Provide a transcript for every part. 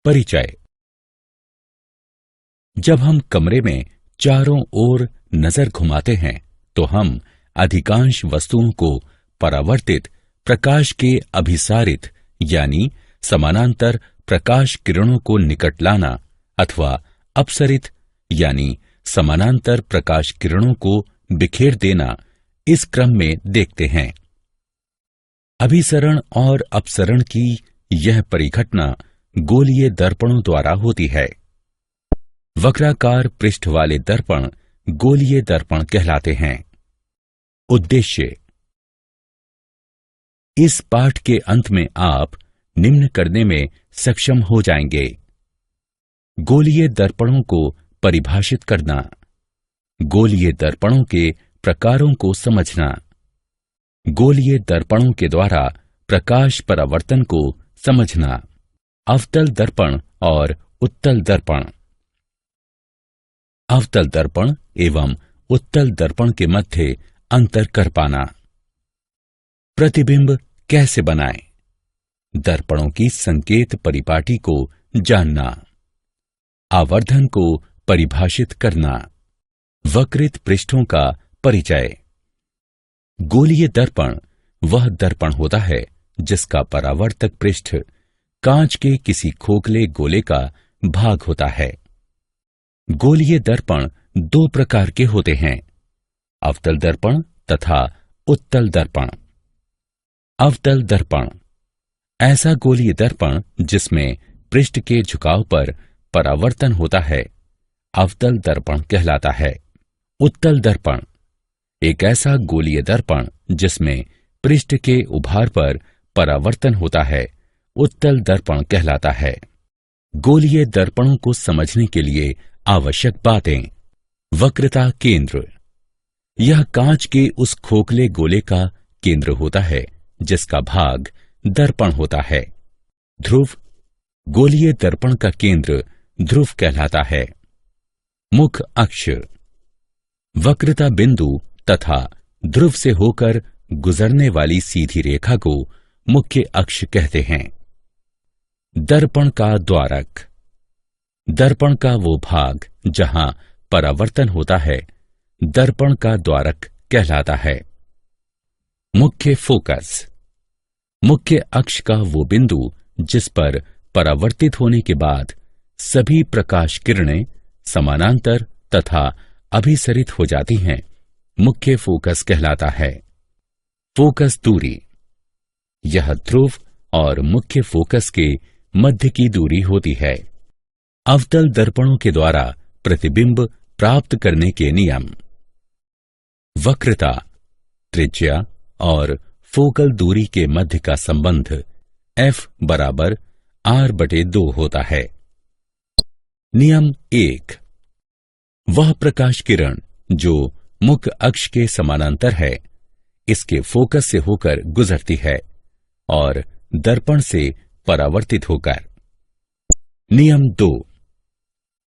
परिचय। जब हम कमरे में चारों ओर नजर घुमाते हैं तो हम अधिकांश वस्तुओं को परावर्तित प्रकाश के अभिसारित यानी समानांतर प्रकाश किरणों को निकट लाना अथवा अपसरित यानी समानांतर प्रकाश किरणों को बिखेर देना इस क्रम में देखते हैं। अभिसरण और अपसरण की यह परिघटना गोलीय दर्पणों द्वारा होती है। वक्राकार पृष्ठ वाले दर्पण गोलीय दर्पण कहलाते हैं। उद्देश्य। इस पाठ के अंत में आप निम्न करने में सक्षम हो जाएंगे। गोलीय दर्पणों को परिभाषित करना, गोलीय दर्पणों के प्रकारों को समझना, गोलीय दर्पणों के द्वारा प्रकाश परावर्तन को समझना, अवतल दर्पण और उत्तल दर्पण। अवतल दर्पण एवं उत्तल दर्पण के मध्य अंतर कर पाना। प्रतिबिंब कैसे बनाएं? दर्पणों की संकेत परिपाटी को जानना, आवर्धन को परिभाषित करना, वक्रित पृष्ठों का परिचय। गोलीय दर्पण वह दर्पण होता है जिसका परावर्तक पृष्ठ कांच के किसी खोखले गोले का भाग होता है। गोलीय दर्पण दो प्रकार के होते हैं, अवतल दर्पण तथा उत्तल दर्पण। अवतल दर्पण ऐसा गोलीय दर्पण जिसमें पृष्ठ के झुकाव पर परावर्तन होता है, अवतल दर्पण कहलाता है। उत्तल दर्पण एक ऐसा गोलीय दर्पण जिसमें पृष्ठ के उभार पर परावर्तन होता है, उत्तल दर्पण कहलाता है। गोलीय दर्पणों को समझने के लिए आवश्यक बातें। वक्रता केंद्र, यह कांच के उस खोखले गोले का केंद्र होता है जिसका भाग दर्पण होता है। ध्रुव, गोलीय दर्पण का केंद्र ध्रुव कहलाता है। मुख अक्ष, वक्रता बिंदु तथा ध्रुव से होकर गुजरने वाली सीधी रेखा को मुख्य अक्ष कहते हैं। दर्पण का द्वारक, दर्पण का वो भाग जहां परावर्तन होता है, दर्पण का द्वारक कहलाता है। मुख्य फोकस, मुख्य अक्ष का वो बिंदु जिस पर परावर्तित होने के बाद सभी प्रकाश किरणें समानांतर तथा अभिसरित हो जाती हैं, मुख्य फोकस कहलाता है। फोकस दूरी, यह ध्रुव और मुख्य फोकस के मध्य की दूरी होती है। अवतल दर्पणों के द्वारा प्रतिबिंब प्राप्त करने के नियम। वक्रता, त्रिज्या और फोकल दूरी के मध्य का संबंध F बराबर R/2 होता है। नियम 1, वह प्रकाश किरण जो मुख्य अक्ष के समानांतर है, इसके फोकस से होकर गुजरती है और दर्पण से परावर्तित होकर। नियम 2,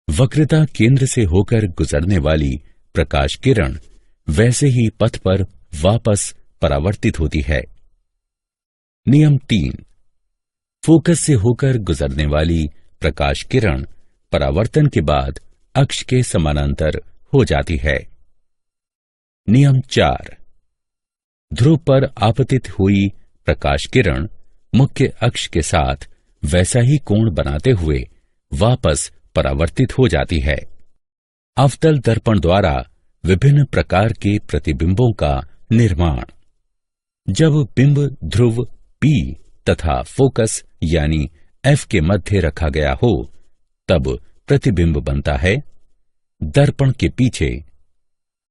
वक्रता केंद्र से होकर गुजरने वाली प्रकाश किरण वैसे ही पथ पर वापस परावर्तित होती है। नियम 3, फोकस से होकर गुजरने वाली प्रकाश किरण परावर्तन के बाद अक्ष के समानांतर हो जाती है। नियम 4, ध्रुव पर आपतित हुई प्रकाश किरण मुख्य अक्ष के साथ वैसा ही कोण बनाते हुए वापस परावर्तित हो जाती है। अवतल दर्पण द्वारा विभिन्न प्रकार के प्रतिबिंबों का निर्माण। जब बिंब ध्रुव P तथा फोकस यानी F के मध्य रखा गया हो तब प्रतिबिंब बनता है। दर्पण के पीछे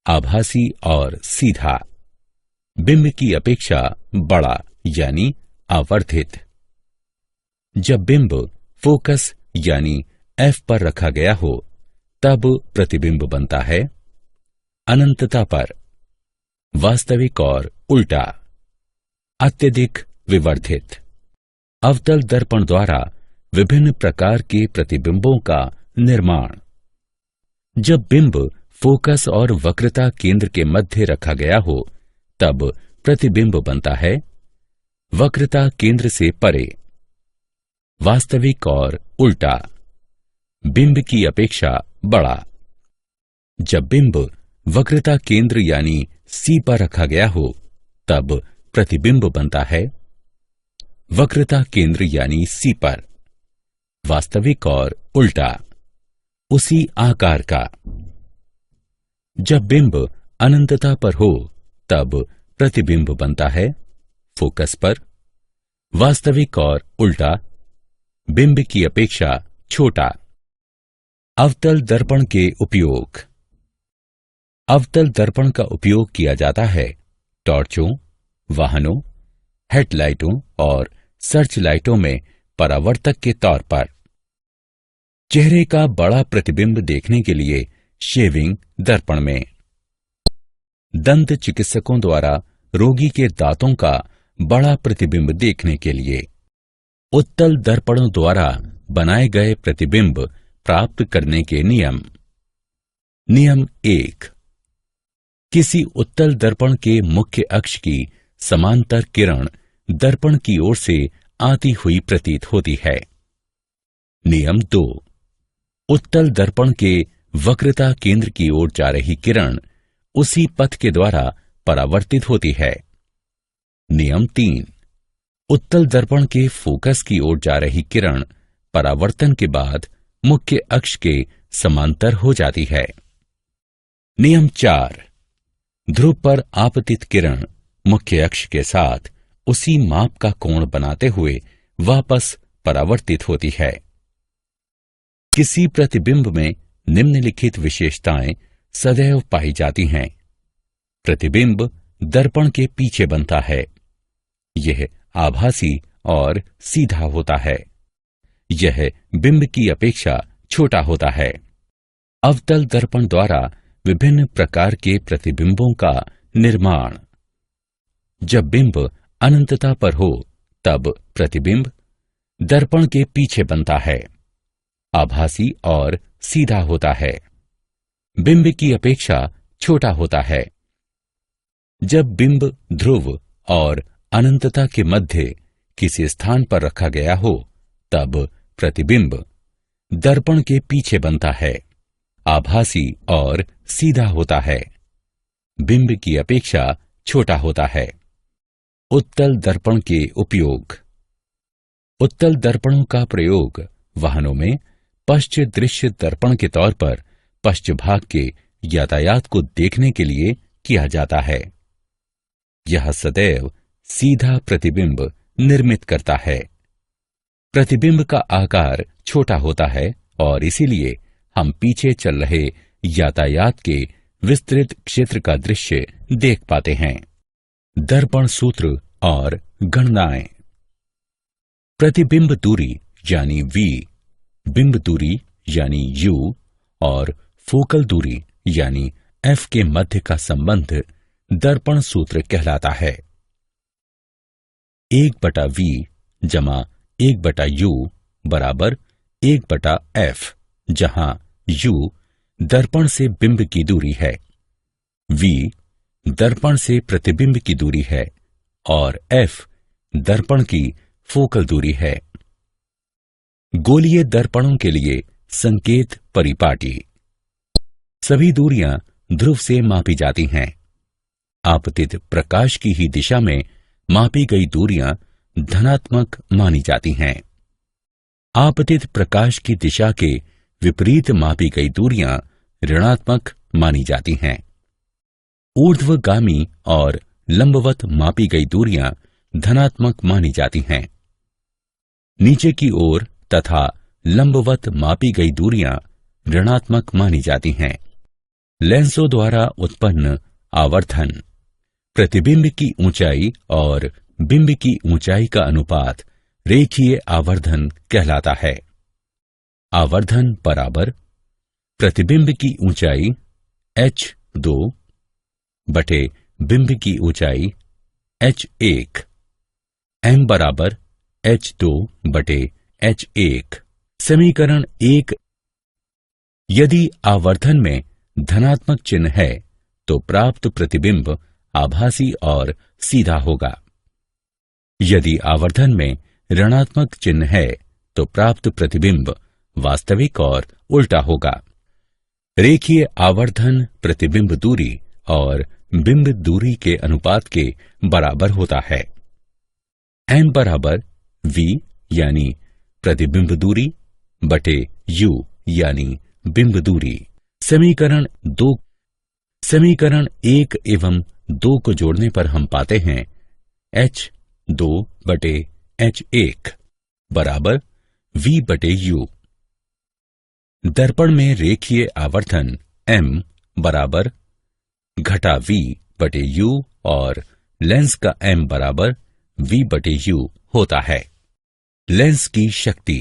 आभासी और सीधा, बिंब की अपेक्षा बड़ा यानी आवर्धित। जब बिंब फोकस यानी F पर रखा गया हो तब प्रतिबिंब बनता है अनंतता पर, वास्तविक और उल्टा, अत्यधिक विवर्धित। अवतल दर्पण द्वारा विभिन्न प्रकार के प्रतिबिंबों का निर्माण। जब बिंब फोकस और वक्रता केंद्र के मध्य रखा गया हो तब प्रतिबिंब बनता है वक्रता केंद्र से परे। वास्तविक और उल्टा, बिंब की अपेक्षा बड़ा। जब बिंब वक्रता केंद्र यानी सी पर रखा गया हो तब प्रतिबिंब बनता है वक्रता केंद्र यानी सी पर, वास्तविक और उल्टा, उसी आकार का। जब बिंब अनंतता पर हो तब प्रतिबिंब बनता है फोकस पर, वास्तविक और उल्टा, बिंब की अपेक्षा छोटा। अवतल दर्पण के उपयोग। अवतल दर्पण का उपयोग किया जाता है टॉर्चों, वाहनों, हेडलाइटों और सर्च लाइटों में परावर्तक के तौर पर। चेहरे का बड़ा प्रतिबिंब देखने के लिए शेविंग दर्पण में। दंत चिकित्सकों द्वारा रोगी के दांतों का बड़ा प्रतिबिंब देखने के लिए उत्तल दर्पणों द्वारा बनाए गए प्रतिबिंब प्राप्त करने के नियम। नियम 1। किसी उत्तल दर्पण के मुख्य अक्ष की समांतर किरण दर्पण की ओर से आती हुई प्रतीत होती है। नियम 2। उत्तल दर्पण के वक्रता केंद्र की ओर जा रही किरण उसी पथ के द्वारा परावर्तित होती है। नियम 3। उत्तल दर्पण के फोकस की ओर जा रही किरण परावर्तन के बाद मुख्य अक्ष के समांतर हो जाती है। नियम 4। ध्रुव पर आपतित किरण मुख्य अक्ष के साथ उसी माप का कोण बनाते हुए वापस परावर्तित होती है। किसी प्रतिबिंब में निम्नलिखित विशेषताएं सदैव पाई जाती हैं। प्रतिबिंब दर्पण के पीछे बनता है। यह आभासी और सीधा होता है। यह बिंब की अपेक्षा छोटा होता है। अवतल दर्पण द्वारा विभिन्न प्रकार के प्रतिबिंबों का निर्माण। जब बिंब अनंतता पर हो तब प्रतिबिंब दर्पण के पीछे बनता है, आभासी और सीधा होता है, बिंब की अपेक्षा छोटा होता है। जब बिंब ध्रुव और अनंतता के मध्य किसी स्थान पर रखा गया हो तब प्रतिबिंब दर्पण के पीछे बनता है, आभासी और सीधा होता है, बिंब की अपेक्षा छोटा होता है। उत्तल दर्पण के उपयोग। उत्तल दर्पणों का प्रयोग वाहनों में पश्च दृश्य दर्पण के तौर पर पश्च भाग के यातायात को देखने के लिए किया जाता है। यह सदैव सीधा प्रतिबिंब निर्मित करता है। प्रतिबिंब का आकार छोटा होता है और इसीलिए हम पीछे चल रहे यातायात के विस्तृत क्षेत्र का दृश्य देख पाते हैं। दर्पण सूत्र और गणनाएं। प्रतिबिंब दूरी यानी v, बिंब दूरी यानी u और फोकल दूरी यानी f के मध्य का संबंध दर्पण सूत्र कहलाता है। 1/v जमा 1/u बराबर 1/f, जहां u दर्पण से बिंब की दूरी है, v दर्पण से प्रतिबिंब की दूरी है और f दर्पण की फोकल दूरी है। गोलीय दर्पणों के लिए संकेत परिपाटी। सभी दूरियां ध्रुव से मापी जाती हैं। आपतित प्रकाश की ही दिशा में मापी गई दूरियां धनात्मक मानी जाती हैं। आपतित प्रकाश की दिशा के विपरीत मापी गई दूरियां ऋणात्मक मानी जाती हैं। ऊर्ध्वगामी और लंबवत मापी गई दूरियां धनात्मक मानी जाती हैं। नीचे की ओर तथा लंबवत मापी गई दूरियां ऋणात्मक मानी जाती हैं। लेंसों द्वारा उत्पन्न आवर्धन। प्रतिबिंब की ऊंचाई और बिंब की ऊंचाई का अनुपात रेखीय आवर्धन कहलाता है। आवर्धन बराबर प्रतिबिंब की ऊंचाई h2 बटे बिंब की ऊंचाई h1, m बराबर h2 बटे h1। समीकरण 1। यदि आवर्धन में धनात्मक चिन्ह है तो प्राप्त प्रतिबिंब आभासी और सीधा होगा। यदि आवर्धन में ऋणात्मक चिन्ह है तो प्राप्त प्रतिबिंब वास्तविक और उल्टा होगा। रेखीय आवर्धन प्रतिबिंब दूरी और बिंब दूरी के अनुपात के बराबर होता है। m बराबर v यानी प्रतिबिंब दूरी बटे u यानी बिंब दूरी। समीकरण 1 एवं 2 को जोड़ने पर हम पाते हैं h2 बटे h1 बराबर v बटे u। दर्पण में रेखीय आवर्धन m बराबर घटा v बटे u और लेंस का m बराबर v बटे u होता है। लेंस की शक्ति।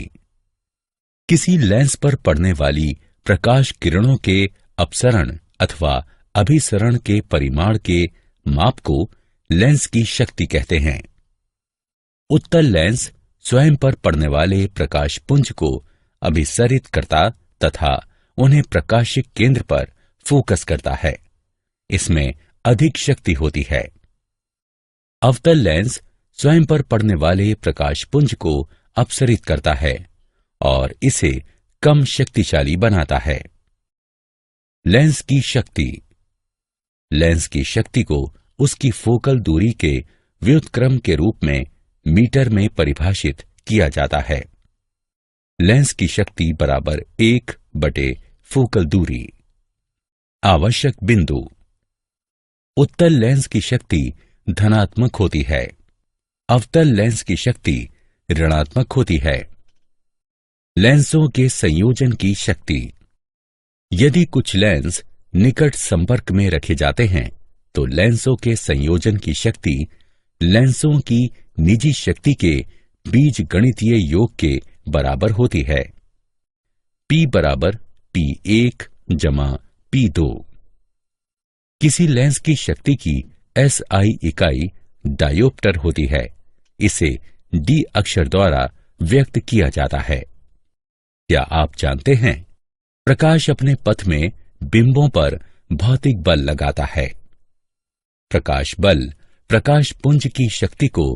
किसी लेंस पर पड़ने वाली प्रकाश किरणों के अपसरण अथवा अभिसरण के परिमाण के माप को लेंस की शक्ति कहते हैं। उत्तल लेंस स्वयं पर पड़ने वाले प्रकाश पुंज को अभिसरित करता तथा उन्हें प्रकाशिक केंद्र पर फोकस करता है। इसमें अधिक शक्ति होती है। अवतल लेंस स्वयं पर पड़ने वाले प्रकाश पुंज को अपसरित करता है और इसे कम शक्तिशाली बनाता है। लेंस की शक्ति। लेंस की शक्ति को उसकी फोकल दूरी के व्युत्क्रम के रूप में मीटर में परिभाषित किया जाता है। लेंस की शक्ति बराबर 1 बटे फोकल दूरी। आवश्यक बिंदु। उत्तल लेंस की शक्ति धनात्मक होती है। अवतल लेंस की शक्ति ऋणात्मक होती है। लेंसों के संयोजन की शक्ति। यदि कुछ लेंस निकट संपर्क में रखे जाते हैं तो लेंसों के संयोजन की शक्ति लेंसों की निजी शक्ति के बीजगणितीय योग के बराबर होती है। P बराबर P1 जमा P2। किसी लेंस की शक्ति की SI इकाई डायोप्टर होती है। इसे D अक्षर द्वारा व्यक्त किया जाता है। क्या आप जानते हैं प्रकाश अपने पथ में बिंबों पर भौतिक बल लगाता है। प्रकाश बल प्रकाश पुंज की शक्ति को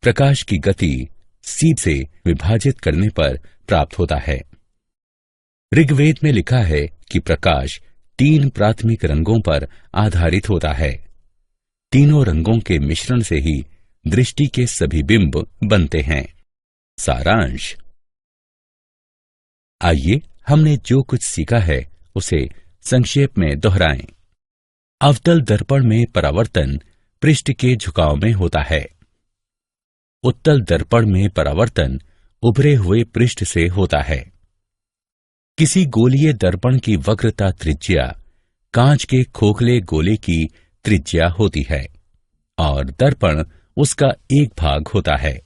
प्रकाश की गति c से विभाजित करने पर प्राप्त होता है। ऋग्वेद में लिखा है कि प्रकाश 3 प्राथमिक रंगों पर आधारित होता है। तीनों रंगों के मिश्रण से ही दृष्टि के सभी बिंब बनते हैं। सारांश। आइए हमने जो कुछ सीखा है उसे संक्षेप में दोहराएं। अवतल दर्पण में परावर्तन पृष्ठ के झुकाव में होता है। उत्तल दर्पण में परावर्तन उभरे हुए पृष्ठ से होता है। किसी गोलीय दर्पण की वक्रता त्रिज्या कांच के खोखले गोले की त्रिज्या होती है और दर्पण उसका एक भाग होता है।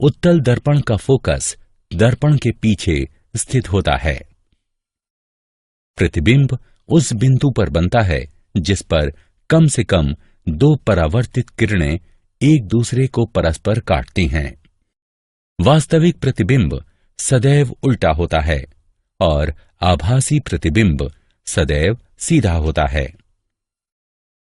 उत्तल दर्पण का फोकस दर्पण के पीछे स्थित होता है। प्रतिबिंब उस बिंदु पर बनता है जिस पर कम से कम 2 परावर्तित किरणें एक दूसरे को परस्पर काटती हैं। वास्तविक प्रतिबिंब सदैव उल्टा होता है और आभासी प्रतिबिंब सदैव सीधा होता है।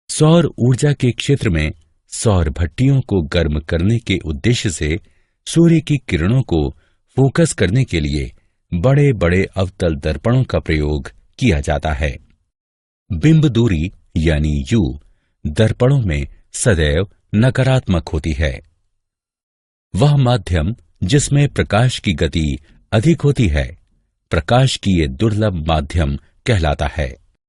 सौर ऊर्जा के क्षेत्र में सौर भट्टियों को गर्म करने के उद्देश्य से सूर्य की किरणों को फोकस करने के लिए बड़े बड़े अवतल दर्पणों का प्रयोग किया जाता है। बिंब दूरी यानी u दर्पणों में सदैव नकारात्मक होती है। वह माध्यम जिसमें प्रकाश की गति अधिक होती है प्रकाश की ये दुर्लभ माध्यम कहलाता है।